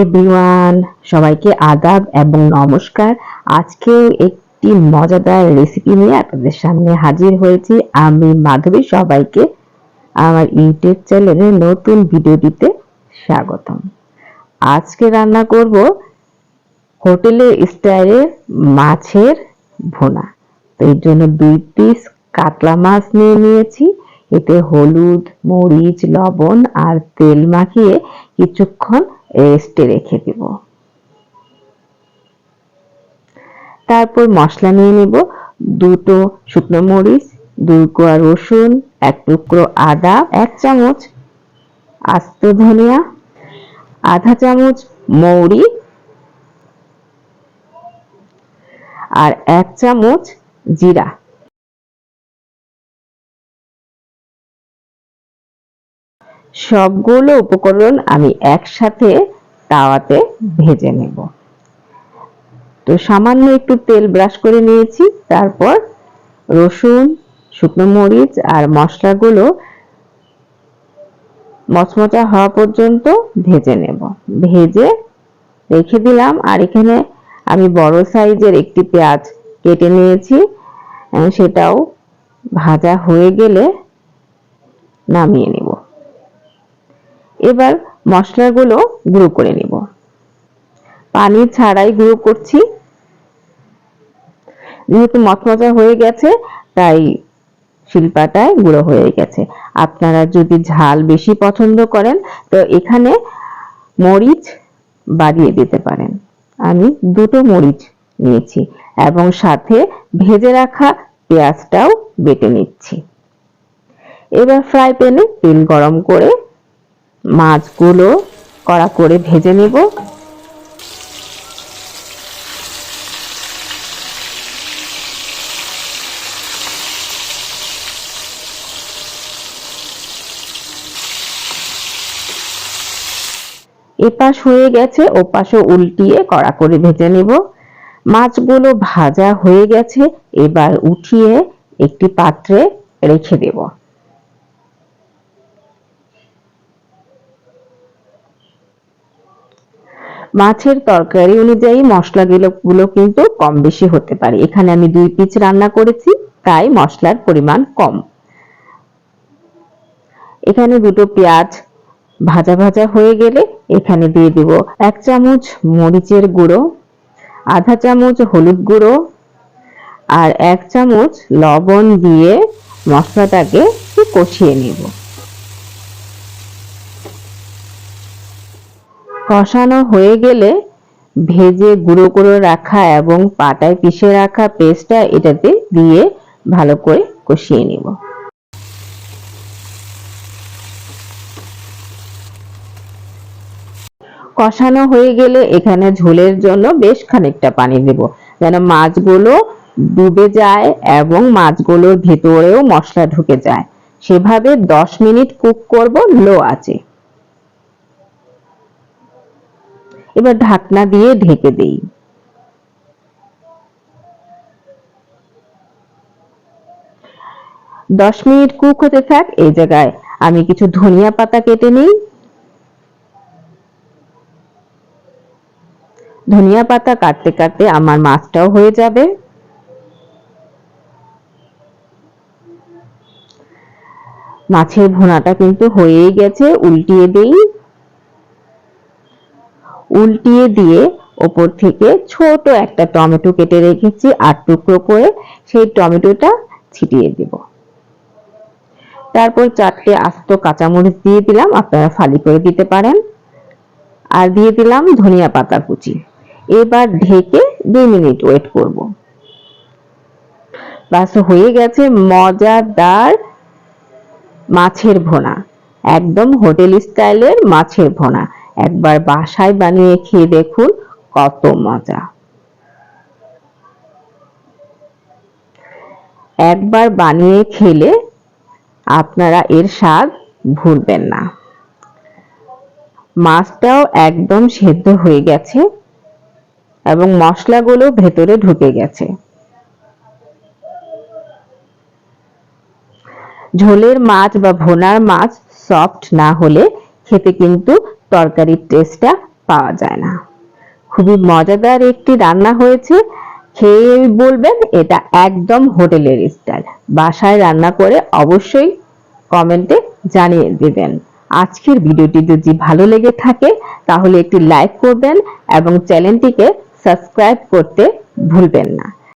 Everyone, সবাইকে আদাব এবং নমস্কার। আজকে একটি মজাদার রেসিপি নিয়ে আপনাদের সামনে হাজির হয়েছি আমি মাধবী। সবাইকে আমার ইউটিউব চ্যানেলে নতুন ভিডিওটিতে স্বাগতম। আজকে রান্না করব হোটেলের স্টাইলে মাছের ভুনা। তো এর জন্য 2 পিস কাতলা মাছ নিয়ে নিয়েছি। এতে হলুদ, মরিচ, লবণ আর তেল মাখিয়ে কিছুক্ষণ রেস্টে রেখে দেব। তারপর মশলা নিয়ে নেব। 2টো শুকনো মরিচ, 2 কোয়া রসুন, 1 টুকরো আদা, 1 চামচ আস্ত ধনিয়া, আধা চামচ মৌরি আর 1 চামচ জিরা। সবগুলো উপকরণ আমি একসাথে তাওয়াতে ভেজে নেব। তো সামান্য একটু তেল ব্রাশ করে নিয়েছি। তারপর রসুন, শুকনো মরিচ আর মশলাগুলো মচমচা হওয়া পর্যন্ত ভেজে নেব। ভেজে রেখে দিলাম। আর এখানে আমি বড় সাইজের একটি পেঁয়াজ কেটে নিয়েছি, সেটাও ভাজা হয়ে গেলে নামিয়ে নেব। এবার মশলাগুলো গুঁড়ো করে নেব। পানি ছাড়াই গুঁড়ো করছি, যেহেতু মচমচা হয়ে গেছে তাই শিলপাটায় গুঁড়ো হয়ে গেছে। আপনারা যদি ঝাল বেশি পছন্দ করেন তো এখানে মরিচ বাড়িয়ে দিতে পারেন। আমি 2টো মরিচ নিয়েছি এবং সাথে ভেজে রাখা পেঁয়াজটাও বেটে নিচ্ছি। এবার ফ্রাই প্যানে তেল গরম করে মাছগুলো কড়া করে ভেজে নেব। এপাশ হয়ে গেছে, ওপাশও উল্টিয়ে কড়া করে ভেজে নেব। মাছগুলো ভাজা হয়ে গেছে, এবার উঠিয়ে একটি পাত্রে রেখে দেব। মাছের তরকারি অনুযায়ী মশলাগুলো কিন্তু কম বেশি হতে পারে। এখানে আমি 2 পিস রান্না করেছি, তাই মশলার পরিমাণ কম। এখানে 2টো পেঁয়াজ ভাজা ভাজা হয়ে গেলে এখানে দিয়ে দেব 1 চামচ মরিচের গুঁড়ো, আধা চামচ হলুদ গুঁড়ো আর 1 চামচ লবণ দিয়ে মশলাটাকে কষিয়ে নেব। কষানো হয়ে গেলে ভেজে গুঁড়ো করে রাখা এবং পাটায় পিষে রাখা পেস্টটা এটাতে দিয়ে ভালো করে কষিয়ে নেব। কষানো হয়ে গেলে এখানে ঝোলের জন্য বেশ খানিকটা পানি দেব, যেন মাছগুলো ডুবে যায় এবং মাছগুলোর ভিতরেও মশলা ঢুকে যায়। সেভাবে 10 মিনিট কুক করব লো আঁচে। এবার ঢাকনা দিয়ে ঢেকে দেই। দশ মিনিট কুক হতে থাক। এই জায়গায় আমি কিছু ধনিয়া পাতা কেটে নিই। ধনিয়া পাতা কাটতে কাটতে আমার মাছটাও হয়ে যাবে। মাছের ভুনাটা কিন্তু হয়েই গেছে। উল্টিয়ে দেই। উল্টিয়ে দিয়ে ওপর থেকে ছোট একটা টমেটো কেটে রেখেছি 8 টুকরো করে, সেই টমেটোটা ছিটিয়ে দেব। তারপর 4টে আস্ত কাঁচামরিচ দিয়ে দিলাম, আপনারা ফালি করে দিতে পারেন। আর দিয়ে দিলাম ধনিয়া পাতা কুচি। এবার ঢেকে 2 মিনিট ওয়েট করব। বাস হয়ে গেছে মজাদার মাছের ভুনা, একদম হোটেল স্টাইলের মাছের ভুনা। একবার বাসায় বানিয়ে খেয়ে দেখুন, কত মজা। একবার বানিয়ে খেলে আপনারা এর স্বাদ ভুলবেন না। মাছটাও একদম সেদ্ধ হয়ে গেছে এবং মশলাগুলো ভেতরে ঢুকে গেছে। ঝোলের মাছ বা ভুনার মাছ সফট না হলে খেতে কিন্তু তরকারির টেস্টটা পাওয়া যায় না। খুবই মজাদার একটি রান্না হয়েছে, খেয়ে বলবেন এটা একদম হোটেলের স্টাইল। বাসায় রান্না করে অবশ্যই কমেন্টে জানিয়ে দিবেন। আজকের ভিডিওটি যদি ভালো লেগে থাকে তাহলে একটি লাইক করবেন এবং চ্যানেলটিকে সাবস্ক্রাইব করতে ভুলবেন না।